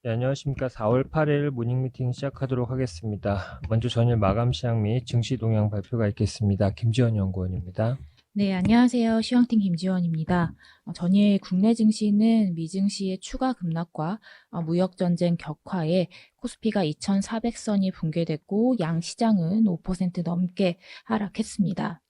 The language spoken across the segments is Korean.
네, 안녕하십니까. 4월 8일 모닝 미팅 시작하도록 하겠습니다. 먼저 전일 마감 시황 및 증시 동향 발표가 있겠습니다. 김지원 연구원입니다. 네, 안녕하세요. 시황팀 김지원입니다. 전일 국내 증시는 미증시의 추가 급락과 무역 전쟁 격화에 코스피가 2,400선이 붕괴됐고 양시장은 5% 넘게 하락했습니다.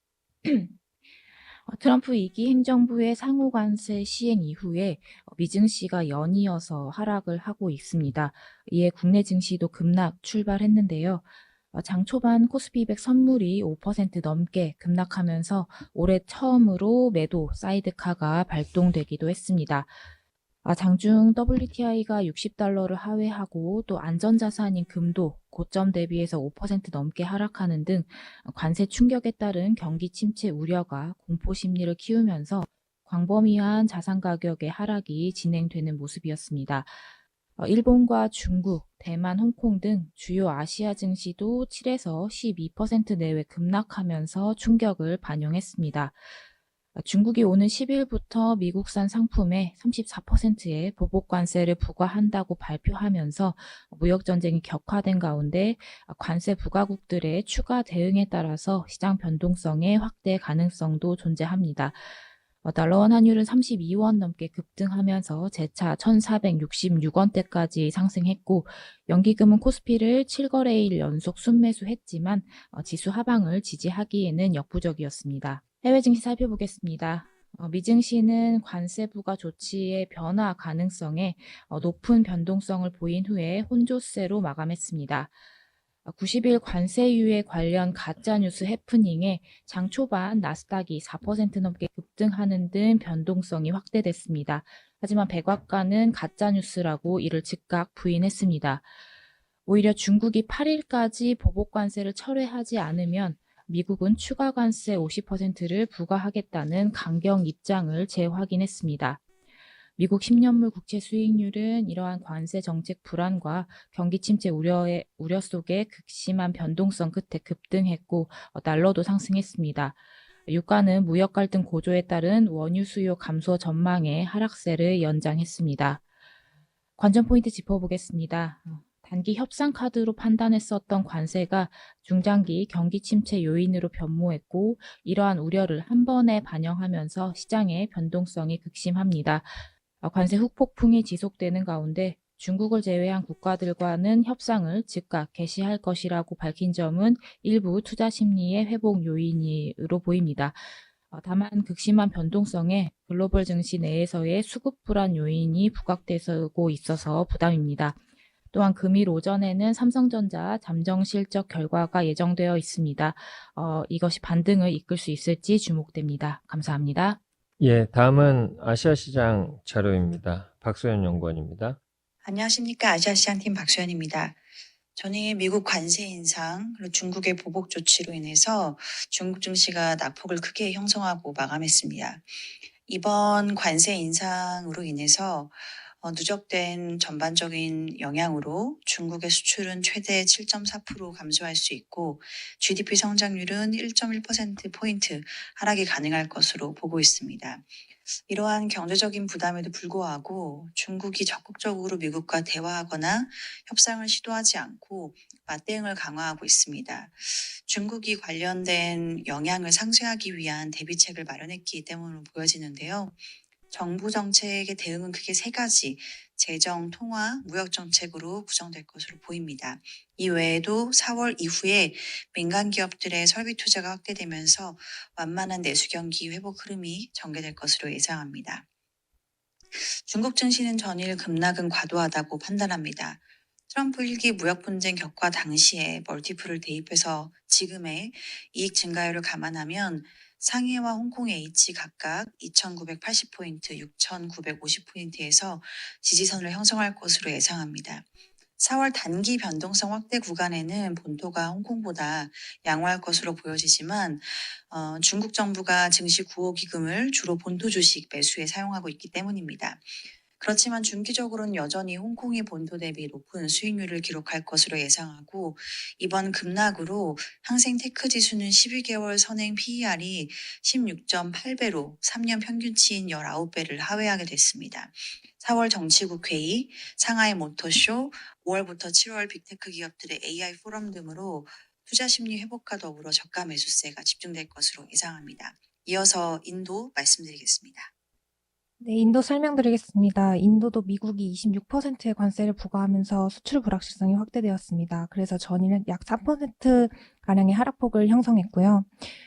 트럼프 2기 행정부의 상호 관세 시행 이후에 미증시가 연이어서 하락을 하고 있습니다. 이에 국내 증시도 급락 출발했는데요. 장 초반 코스피 200 선물이 5% 넘게 급락하면서 올해 처음으로 매도 사이드카가 발동되기도 했습니다. 장중 WTI가 60달러를 하회하고 또 안전자산인 금도 고점 대비해서 5% 넘게 하락하는 등 관세 충격에 따른 경기 침체 우려가 공포 심리를 키우면서 광범위한 자산 가격의 하락이 진행되는 모습이었습니다. 일본과 중국, 대만, 홍콩 등 주요 아시아 증시도 7에서 12% 내외 급락하면서 충격을 반영했습니다. 중국이 오는 10일부터 미국산 상품에 34%의 보복 관세를 부과한다고 발표하면서 무역 전쟁이 격화된 가운데 관세 부과국들의 추가 대응에 따라서 시장 변동성의 확대 가능성도 존재합니다. 달러원 환율은 32원 넘게 급등하면서 재차 1,466원대까지 상승했고 연기금은 코스피를 7거래일 연속 순매수했지만 지수 하방을 지지하기에는 역부족이었습니다. 해외 증시 살펴보겠습니다. 미증시는 관세 부과 조치의 변화 가능성에 높은 변동성을 보인 후에 혼조세로 마감했습니다. 90일 관세유예 관련 가짜뉴스 해프닝에 장 초반 나스닥이 4% 넘게 급등하는 등 변동성이 확대됐습니다. 하지만 백악관은 가짜뉴스라고 이를 즉각 부인했습니다. 오히려 중국이 8일까지 보복 관세를 철회하지 않으면 미국은 추가 관세 50%를 부과하겠다는 강경 입장을 재확인했습니다. 미국 10년물 국채 수익률은 이러한 관세 정책 불안과 경기 침체 우려 속에 극심한 변동성 끝에 급등했고 달러도 상승했습니다. 유가는 무역 갈등 고조에 따른 원유 수요 감소 전망에 하락세를 연장했습니다. 관전 포인트 짚어보겠습니다. 단기 협상 카드로 판단했었던 관세가 중장기 경기 침체 요인으로 변모했고 이러한 우려를 한 번에 반영하면서 시장의 변동성이 극심합니다. 관세 후폭풍이 지속되는 가운데 중국을 제외한 국가들과는 협상을 즉각 개시할 것이라고 밝힌 점은 일부 투자 심리의 회복 요인으로 보입니다. 다만 극심한 변동성에 글로벌 증시 내에서의 수급 불안 요인이 부각되고 있어서 부담입니다. 또한 금일 오전에는 삼성전자 잠정 실적 결과가 예정되어 있습니다. 이것이 반등을 이끌 수 있을지 주목됩니다. 감사합니다. 예, 다음은 아시아 시장 자료입니다. 박소연 연구원입니다. 안녕하십니까. 아시아시장팀 박소연입니다. 전일 미국 관세 인상, 그리고 중국의 보복 조치로 인해서 중국 증시가 낙폭을 크게 형성하고 마감했습니다. 이번 관세 인상으로 인해서 누적된 전반적인 영향으로 중국의 수출은 최대 7.4% 감소할 수 있고 GDP 성장률은 1.1%포인트 하락이 가능할 것으로 보고 있습니다. 이러한 경제적인 부담에도 불구하고 중국이 적극적으로 미국과 대화하거나 협상을 시도하지 않고 맞대응을 강화하고 있습니다. 중국이 관련된 영향을 상쇄하기 위한 대비책을 마련했기 때문으로 보여지는데요. 정부 정책의 대응은 크게 세 가지, 재정, 통화, 무역 정책으로 구성될 것으로 보입니다. 이 외에도 4월 이후에 민간 기업들의 설비 투자가 확대되면서 완만한 내수 경기 회복 흐름이 전개될 것으로 예상합니다. 중국 증시는 전일 급락은 과도하다고 판단합니다. 트럼프 1기 무역 분쟁 격화 당시에 멀티플을 대입해서 지금의 이익 증가율을 감안하면 상해와 홍콩 H 각각 2,980포인트, 6,950포인트에서 지지선을 형성할 것으로 예상합니다. 4월 단기 변동성 확대 구간에는 본토가 홍콩보다 양호할 것으로 보여지지만 중국 정부가 증시 구호 기금을 주로 본토 주식 매수에 사용하고 있기 때문입니다. 그렇지만 중기적으로는 여전히 홍콩이 본토 대비 높은 수익률을 기록할 것으로 예상하고 이번 급락으로 항생 테크 지수는 12개월 선행 PER이 16.8배로 3년 평균치인 19배를 하회하게 됐습니다. 4월 정치국 회의, 상하이 모터쇼, 5월부터 7월 빅테크 기업들의 AI 포럼 등으로 투자 심리 회복과 더불어 저가 매수세가 집중될 것으로 예상합니다. 이어서 인도 말씀드리겠습니다. 네, 인도 설명드리겠습니다. 인도도 미국이 26%의 관세를 부과하면서 수출 불확실성이 확대되었습니다. 그래서 전일은 약 4%가량의 하락폭을 형성했고요.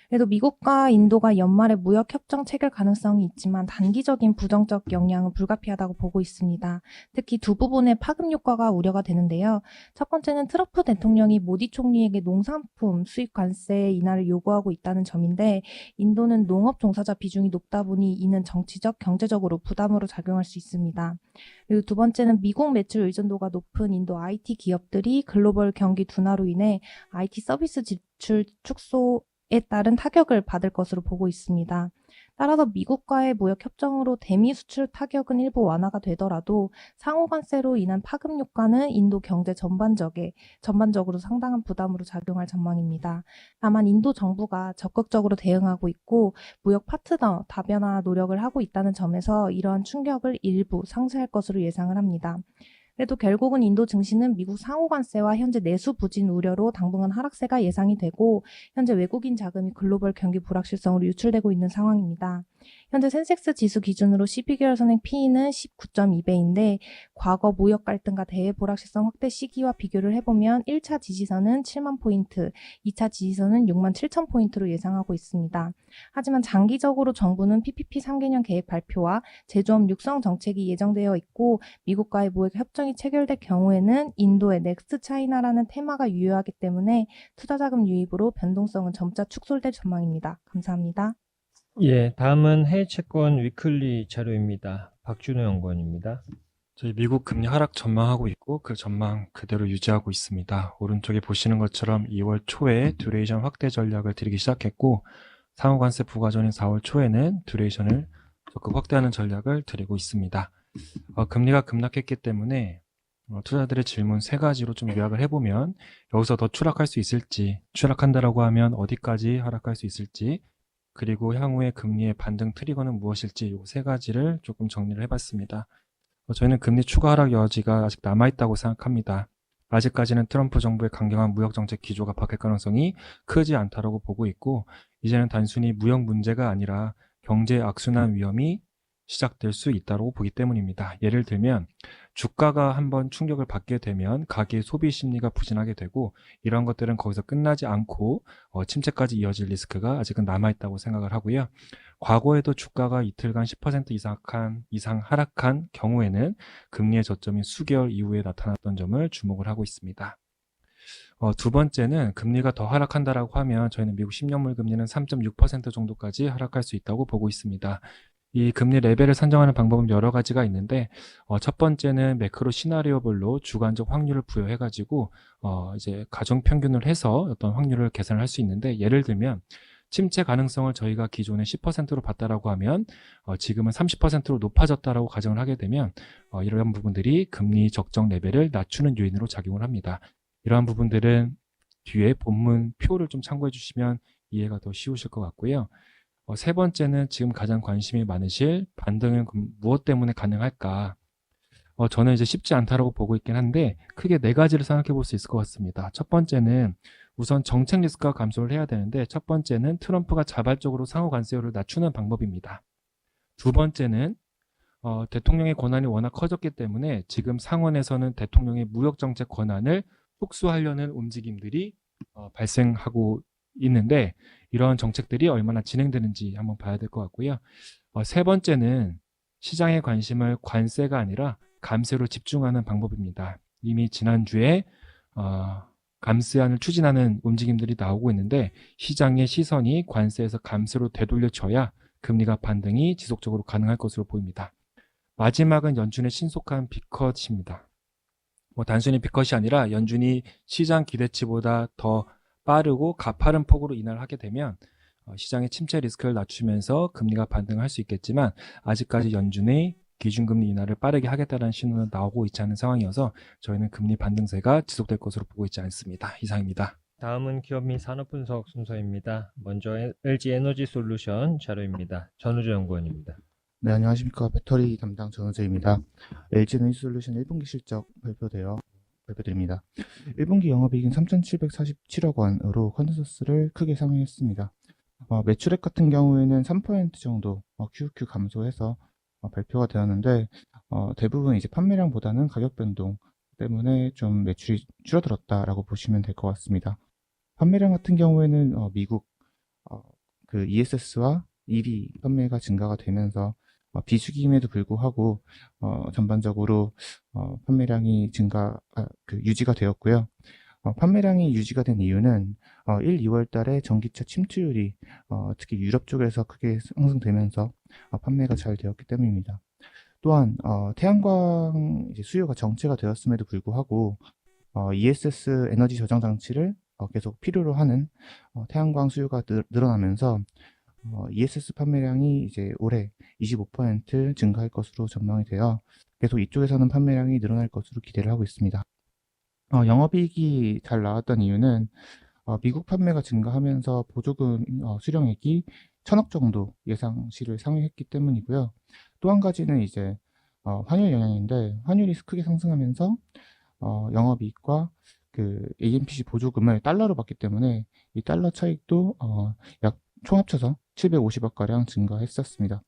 그래도 미국과 인도가 연말에 무역 협정 체결 가능성이 있지만 단기적인 부정적 영향은 불가피하다고 보고 있습니다. 특히 두 부분의 파급 효과가 우려가 되는데요. 첫 번째는 트럼프 대통령이 모디 총리에게 농산품 수입 관세 인하를 요구하고 있다는 점인데 인도는 농업 종사자 비중이 높다 보니 이는 정치적, 경제적으로 부담으로 작용할 수 있습니다. 그리고 두 번째는 미국 매출 의존도가 높은 인도 IT 기업들이 글로벌 경기 둔화로 인해 IT 서비스 지출 축소에 따른 타격을 받을 것으로 보고 있습니다. 따라서 미국과의 무역 협정으로 대미 수출 타격은 일부 완화가 되더라도 상호 관세로 인한 파급 효과는 인도 경제 전반적으로 상당한 부담으로 작용할 전망입니다. 다만 인도 정부가 적극적으로 대응하고 있고 무역 파트너 다변화 노력을 하고 있다는 점에서 이러한 충격을 일부 상쇄할 것으로 예상을 합니다. 그래도 결국은 인도 증시는 미국 상호 관세와 현재 내수 부진 우려로 당분간 하락세가 예상이 되고 현재 외국인 자금이 글로벌 경기 불확실성으로 유출되고 있는 상황입니다. 현재 센섹스 지수 기준으로 12개월 선행 P는 19.2배인데 과거 무역 갈등과 대외 불확실성 확대 시기와 비교를 해보면 1차 지지선은 7만 포인트, 2차 지지선은 6만 7천 포인트로 예상하고 있습니다. 하지만 장기적으로 정부는 PPP 3개년 계획 발표와 제조업 육성 정책이 예정되어 있고 미국과의 무역 협정이 체결될 경우에는 인도의 넥스트 차이나라는 테마가 유효하기 때문에 투자자금 유입으로 변동성은 점차 축소될 전망입니다. 감사합니다. 예, 다음은 해외 채권 위클리 자료입니다. 박준호 연구원입니다. 저희 미국 금리 하락 전망하고 있고 그 전망 그대로 유지하고 있습니다. 오른쪽에 보시는 것처럼 2월 초에 듀레이션 확대 전략을 들이기 시작했고 상호관세 부과 전인 4월 초에는 듀레이션을 적극 확대하는 전략을 들이고 있습니다. 금리가 급락했기 때문에 투자자들의 질문 세 가지로 좀 요약을 해보면 여기서 더 추락할 수 있을지, 추락한다라고 하면 어디까지 하락할 수 있을지, 그리고 향후의 금리의 반등 트리거는 무엇일지 이 세 가지를 조금 정리를 해봤습니다. 저희는 금리 추가 하락 여지가 아직 남아있다고 생각합니다. 아직까지는 트럼프 정부의 강경한 무역정책 기조가 바뀔 가능성이 크지 않다고 보고 있고 이제는 단순히 무역 문제가 아니라 경제 악순환 위험이 시작될 수 있다고 보기 때문입니다. 예를 들면 주가가 한번 충격을 받게 되면 가계의 소비 심리가 부진하게 되고 이런 것들은 거기서 끝나지 않고 침체까지 이어질 리스크가 아직은 남아있다고 생각을 하고요. 과거에도 주가가 이틀간 10% 이상 하락한 경우에는 금리의 저점이 수개월 이후에 나타났던 점을 주목을 하고 있습니다. 두 번째는 금리가 더 하락한다라고 하면 저희는 미국 10년물 금리는 3.6% 정도까지 하락할 수 있다고 보고 있습니다. 이 금리 레벨을 산정하는 방법은 여러 가지가 있는데 첫 번째는 매크로 시나리오별로 주관적 확률을 부여해가지고 이제 가정 평균을 해서 어떤 확률을 계산을 할 수 있는데 예를 들면 침체 가능성을 저희가 기존에 10%로 봤다라고 하면 지금은 30%로 높아졌다라고 가정을 하게 되면 이러한 부분들이 금리 적정 레벨을 낮추는 요인으로 작용을 합니다. 이러한 부분들은 뒤에 본문 표를 좀 참고해 주시면 이해가 더 쉬우실 것 같고요. 세 번째는 지금 가장 관심이 많으실 반등은 무엇 때문에 가능할까? 저는 이제 쉽지 않다라고 보고 있긴 한데 크게 네 가지를 생각해 볼 수 있을 것 같습니다. 첫 번째는 우선 정책 리스크가 감소를 해야 되는데 첫 번째는 트럼프가 자발적으로 상호 관세율을 낮추는 방법입니다. 두 번째는 대통령의 권한이 워낙 커졌기 때문에 지금 상원에서는 대통령의 무역정책 권한을 축소하려는 움직임들이 발생하고 있는데 이런 정책들이 얼마나 진행되는지 한번 봐야 될 것 같고요. 세 번째는 시장의 관심을 관세가 아니라 감세로 집중하는 방법입니다. 이미 지난주에 감세안을 추진하는 움직임들이 나오고 있는데 시장의 시선이 관세에서 감세로 되돌려져야 금리가 반등이 지속적으로 가능할 것으로 보입니다. 마지막은 연준의 신속한 빅컷입니다. 단순히 빅컷이 아니라 연준이 시장 기대치보다 더 빠르고 가파른 폭으로 인하를 하게 되면 시장의 침체 리스크를 낮추면서 금리가 반등할 수 있겠지만 아직까지 연준의 기준금리 인하를 빠르게 하겠다는 신호는 나오고 있지 않은 상황이어서 저희는 금리 반등세가 지속될 것으로 보고 있지 않습니다. 이상입니다. 다음은 기업 및 산업 분석 순서입니다. 먼저 LG 에너지 솔루션 자료입니다. 전우주 연구원입니다. 네, 안녕하십니까. 배터리 담당 전우재입니다. LG 에너지솔루션 1분기 실적 발표드립니다. 1분기 영업이익은 3,747억 원으로 컨센서스를 크게 상회했습니다. 매출액 같은 경우에는 3% 정도 QoQ 감소해서 발표가 되었는데 대부분 이제 판매량보다는 가격 변동 때문에 좀 매출이 줄어들었다라고 보시면 될 것 같습니다. 판매량 같은 경우에는 미국 그 ESS와 EV 판매가 증가가 되면서 비수기임에도 불구하고 전반적으로 판매량이 유지가 되었고요. 판매량이 유지가 된 이유는 1, 2월 달에 전기차 침투율이 특히 유럽 쪽에서 크게 상승되면서 판매가 잘 되었기 때문입니다. 또한 태양광 이제 수요가 정체가 되었음에도 불구하고 ESS 에너지 저장 장치를 계속 필요로 하는 태양광 수요가 늘어나면서 ESS 판매량이 이제 올해 25% 증가할 것으로 전망이 되어 계속 이쪽에서는 판매량이 늘어날 것으로 기대를 하고 있습니다. 영업이익이 잘 나왔던 이유는 미국 판매가 증가하면서 보조금 수령액이 1,000억 정도 예상치를 상회했기 때문이고요. 또 한 가지는 이제 환율 영향인데 환율이 크게 상승하면서 영업이익과 그 AMPC 보조금을 달러로 받기 때문에 이 달러 차익도 약 총 합쳐서 750억 가량 증가했었습니다.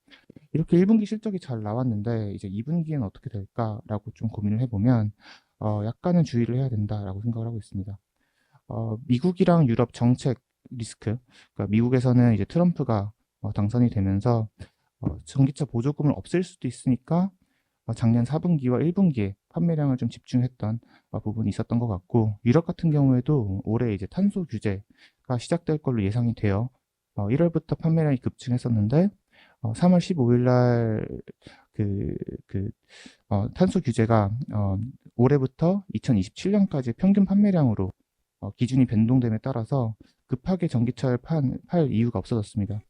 이렇게 1분기 실적이 잘 나왔는데 이제 2분기에는 어떻게 될까라고 좀 고민을 해보면 약간은 주의를 해야 된다라고 생각을 하고 있습니다. 미국이랑 유럽 정책 리스크, 그러니까 미국에서는 이제 트럼프가 당선이 되면서 전기차 보조금을 없앨 수도 있으니까 작년 4분기와 1분기에 판매량을 좀 집중했던 부분이 있었던 것 같고, 유럽 같은 경우에도 올해 이제 탄소 규제가 시작될 걸로 예상이 되어 1월부터 판매량이 급증했었는데 3월 15일 날 탄소 규제가 올해부터 2027년까지 평균 판매량으로 기준이 변동됨에 따라서 급하게 전기차를 팔 이유가 없어졌습니다.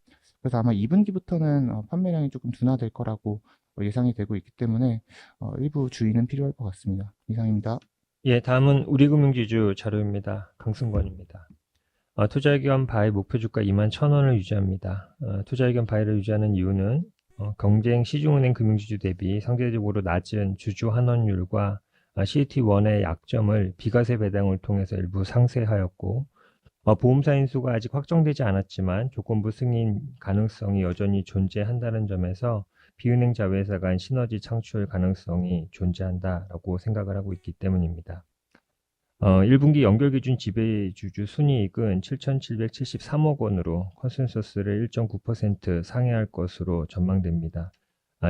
그래서 아마 2분기부터는 판매량이 조금 둔화될 거라고 예상이 되고 있기 때문에 일부 주의는 필요할 것 같습니다. 이상입니다. 예, 다음은 우리금융지주 자료입니다. 강승권입니다. 투자의견 바이 목표주가 21,000원을 유지합니다. 투자의견 바이를 유지하는 이유는 경쟁 시중은행 금융지주 대비 상대적으로 낮은 주주 환원율과 CET1의 약점을 비과세 배당을 통해서 일부 상쇄하였고, 보험사 인수가 아직 확정되지 않았지만 조건부 승인 가능성이 여전히 존재한다는 점에서 비은행 자회사 간 시너지 창출 가능성이 존재한다라고 생각을 하고 있기 때문입니다. 1분기 연결기준 지배주주 순이익은 7,773억 원으로 컨센서스를 1.9% 상회할 것으로 전망됩니다.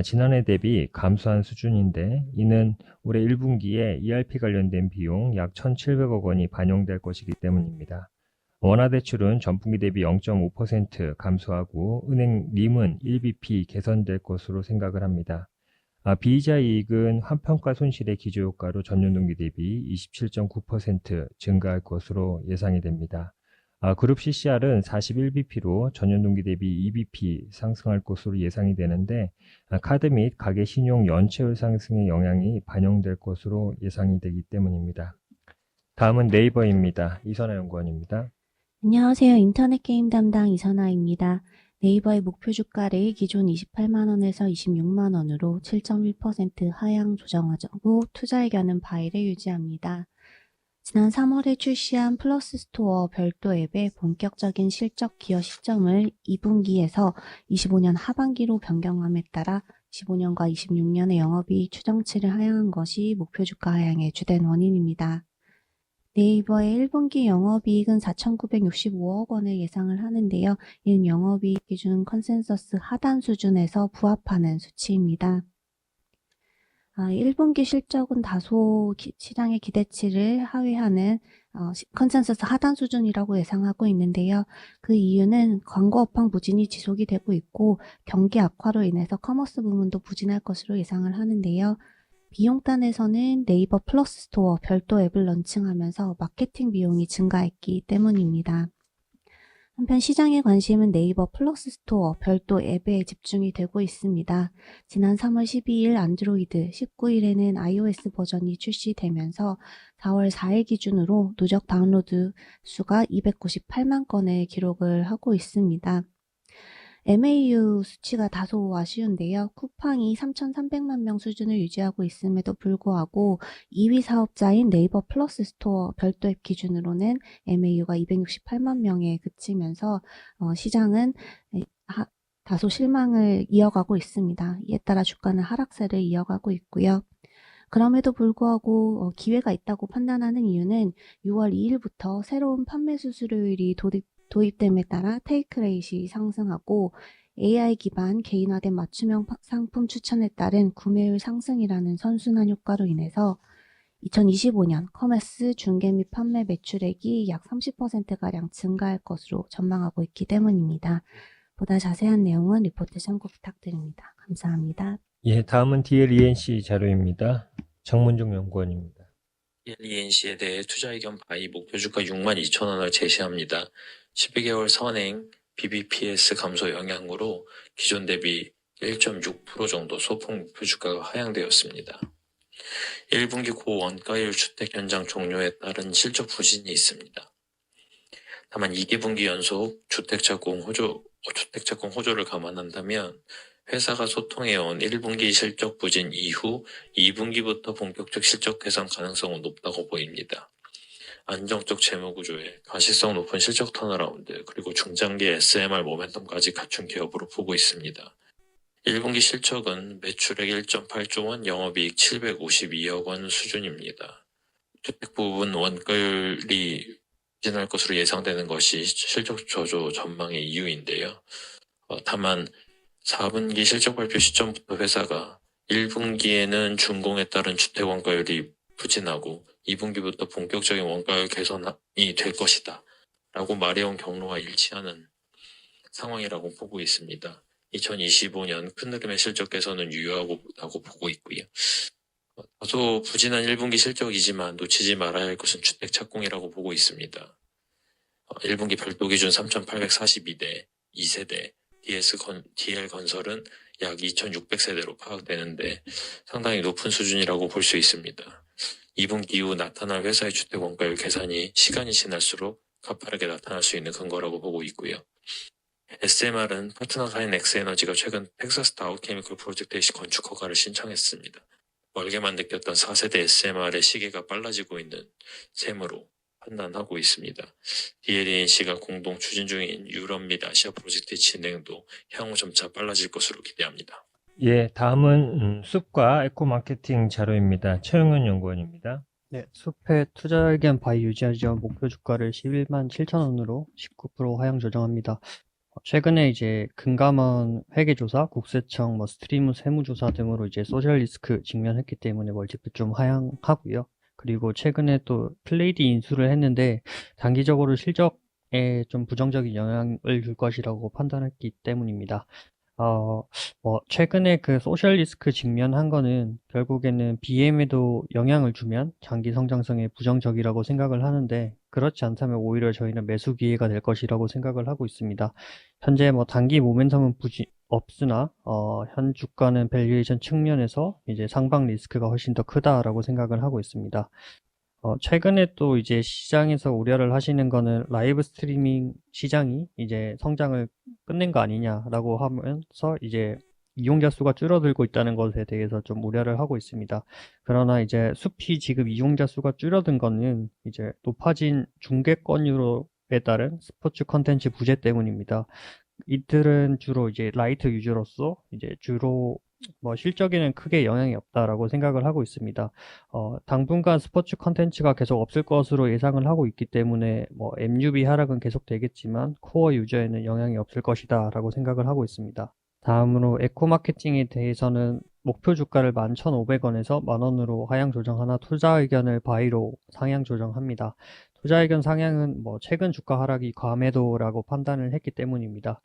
지난해 대비 감소한 수준인데 이는 올해 1분기에 ERP 관련된 비용 약 1,700억 원이 반영될 것이기 때문입니다. 원화대출은 전분기 대비 0.5% 감소하고 은행 림은 1bp 개선될 것으로 생각을 합니다. 비이자 이익은 환평가 손실의 기저효과로 전년 동기 대비 27.9% 증가할 것으로 예상이 됩니다. 그룹 CCR은 41bp로 전년 동기 대비 2bp 상승할 것으로 예상이 되는데 카드 및 가계 신용 연체율 상승의 영향이 반영될 것으로 예상이 되기 때문입니다. 다음은 네이버입니다. 이선아 연구원입니다. 안녕하세요. 인터넷 게임 담당 이선아입니다. 네이버의 목표 주가를 기존 28만원에서 26만원으로 7.1% 하향 조정하고 투자 의견은 바이를 유지합니다. 지난 3월에 출시한 플러스 스토어 별도 앱의 본격적인 실적 기여 시점을 2분기에서 25년 하반기로 변경함에 따라 25년과 26년의 영업이익 추정치를 하향한 것이 목표 주가 하향의 주된 원인입니다. 네이버의 1분기 영업이익은 4,965억 원을 예상을 하는데요. 이는 영업이익 기준 컨센서스 하단 수준에서 부합하는 수치입니다. 1분기 실적은 다소 시장의 기대치를 하회하는 컨센서스 하단 수준이라고 예상하고 있는데요. 그 이유는 광고 업황 부진이 지속이 되고 있고 경기 악화로 인해서 커머스 부문도 부진할 것으로 예상을 하는데요. 비용단에서는 네이버 플러스 스토어 별도 앱을 런칭하면서 마케팅 비용이 증가했기 때문입니다. 한편 시장의 관심은 네이버 플러스 스토어 별도 앱에 집중이 되고 있습니다. 지난 3월 12일 안드로이드, 19일에는 iOS 버전이 출시되면서 4월 4일 기준으로 누적 다운로드 수가 298만 건의 기록을 하고 있습니다. MAU 수치가 다소 아쉬운데요. 쿠팡이 3,300만 명 수준을 유지하고 있음에도 불구하고 2위 사업자인 네이버 플러스 스토어 별도 앱 기준으로는 MAU가 268만 명에 그치면서 시장은 다소 실망을 이어가고 있습니다. 이에 따라 주가는 하락세를 이어가고 있고요. 그럼에도 불구하고 기회가 있다고 판단하는 이유는 6월 2일부터 새로운 판매 수수료율이 도입됨에 따라 테이크 레이트이 상승하고 AI 기반 개인화된 맞춤형 상품 추천에 따른 구매율 상승이라는 선순환 효과로 인해서 2025년 커머스 중개 및 판매 매출액이 약 30%가량 증가할 것으로 전망하고 있기 때문입니다. 보다 자세한 내용은 리포트 참고 부탁드립니다. 감사합니다. 예, 다음은 DLENC 자료입니다. 정문종 연구원입니다. DLENC에 대해 투자 의견 바이 목표 주가 62,000원을 제시합니다. 12개월 선행 BBPS 감소 영향으로 기존 대비 1.6% 정도 소폭 목표 주가가 하향되었습니다. 1분기 고원가율 주택 현장 종료에 따른 실적 부진이 있습니다. 다만 2분기 연속 주택자금 호조를 감안한다면 회사가 소통해온 1분기 실적 부진 이후 2분기부터 본격적 실적 개선 가능성은 높다고 보입니다. 안정적 재무구조에 가시성 높은 실적 턴어라운드 그리고 중장기 SMR 모멘텀까지 갖춘 기업으로 보고 있습니다. 1분기 실적은 매출액 1.8조 원, 영업이익 752억 원 수준입니다. 주택 부분 원가율이 부진할 것으로 예상되는 것이 실적 저조 전망의 이유인데요. 다만 4분기 실적 발표 시점부터 회사가 1분기에는 준공에 따른 주택 원가율이 부진하고 2분기부터 본격적인 원가율 개선이 될 것이다 라고 말해온 경로와 일치하는 상황이라고 보고 있습니다. 2025년 큰 흐름의 실적 개선은 유효하고 보고 있고요. 다소 부진한 1분기 실적이지만 놓치지 말아야 할 것은 주택 착공이라고 보고 있습니다. 1분기 별도 기준 3,842대 2세대 DL건설은 약 2,600세대로 파악되는데 상당히 높은 수준이라고 볼 수 있습니다. 2분기 이후 나타날 회사의 주택 원가율 개선이 시간이 지날수록 가파르게 나타날 수 있는 근거라고 보고 있고요. SMR은 파트너사인 엑스에너지가 최근 텍사스 다우케미컬 프로젝트의 건축 허가를 신청했습니다. 멀게만 느꼈던 4세대 SMR의 시기가 빨라지고 있는 셈으로 판단하고 있습니다. DLENC가 공동 추진 중인 유럽 및 아시아 프로젝트의 진행도 향후 점차 빨라질 것으로 기대합니다. 예, 다음은 숲과 에코마케팅 자료입니다. 최영현 연구원입니다. 네, 숲의 투자 의견 바이 유지하지원 목표 주가를 11만 7천원으로 19% 하향 조정합니다. 최근에 이제 금감원 회계조사, 국세청, 스트리무 세무조사 등으로 이제 소셜 리스크 직면했기 때문에 멀티플 좀 하향하고요. 그리고 최근에 또 플레이디 인수를 했는데 단기적으로 실적에 좀 부정적인 영향을 줄 것이라고 판단했기 때문입니다. 최근에 그 소셜 리스크 직면한 거는 결국에는 BM에도 영향을 주면 장기 성장성에 부정적이라고 생각을 하는데 그렇지 않다면 오히려 저희는 매수 기회가 될 것이라고 생각을 하고 있습니다. 현재 단기 모멘텀은 없으나 현 주가는 밸류에이션 측면에서 이제 상방 리스크가 훨씬 더 크다라고 생각을 하고 있습니다. 최근에 또 이제 시장에서 우려를 하시는 거는 라이브 스트리밍 시장이 이제 성장을 끝낸 거 아니냐라고 하면서 이제 이용자 수가 줄어들고 있다는 것에 대해서 좀 우려를 하고 있습니다. 그러나 이제 숲이 지금 이용자 수가 줄어든 거는 이제 높아진 중계 건율에 따른 스포츠 컨텐츠 부재 때문입니다. 이들은 주로 이제 라이트 유저로서 이제 주로 실적에는 크게 영향이 없다라고 생각을 하고 있습니다. 당분간 스포츠 컨텐츠가 계속 없을 것으로 예상을 하고 있기 때문에 MUB 하락은 계속 되겠지만 코어 유저에는 영향이 없을 것이다 라고 생각을 하고 있습니다. 다음으로 에코마케팅에 대해서는 목표 주가를 11,500원에서 만원으로 하향 조정하나 투자 의견을 바이로 상향 조정합니다. 투자 의견 상향은 최근 주가 하락이 과매도라고 판단을 했기 때문입니다.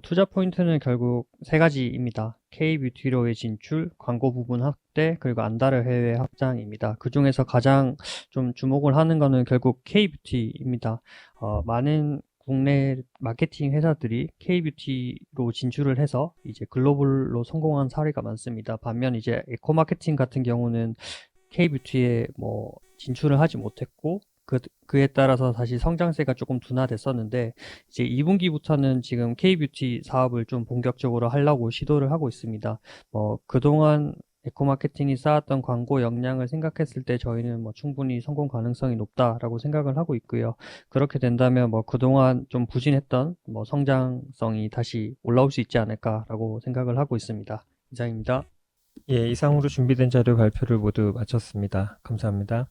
투자 포인트는 결국 세 가지입니다. K-뷰티로의 진출, 광고 부분 확대, 그리고 안다르 해외 확장입니다. 그 중에서 가장 좀 주목을 하는 거는 결국 K-뷰티입니다. 많은 동네 마케팅 회사들이 K뷰티로 진출을 해서 이제 글로벌로 성공한 사례가 많습니다. 반면 이제 에코 마케팅 같은 경우는 K뷰티에 뭐 진출을 하지 못했고 그에 따라서 다시 성장세가 조금 둔화됐었는데 이제 2분기부터는 지금 K뷰티 사업을 좀 본격적으로 하려고 시도를 하고 있습니다. 그동안 에코 마케팅이 쌓았던 광고 역량을 생각했을 때 저희는 충분히 성공 가능성이 높다라고 생각을 하고 있고요. 그렇게 된다면 그동안 좀 부진했던 성장성이 다시 올라올 수 있지 않을까라고 생각을 하고 있습니다. 이상입니다. 예, 이상으로 준비된 자료 발표를 모두 마쳤습니다. 감사합니다.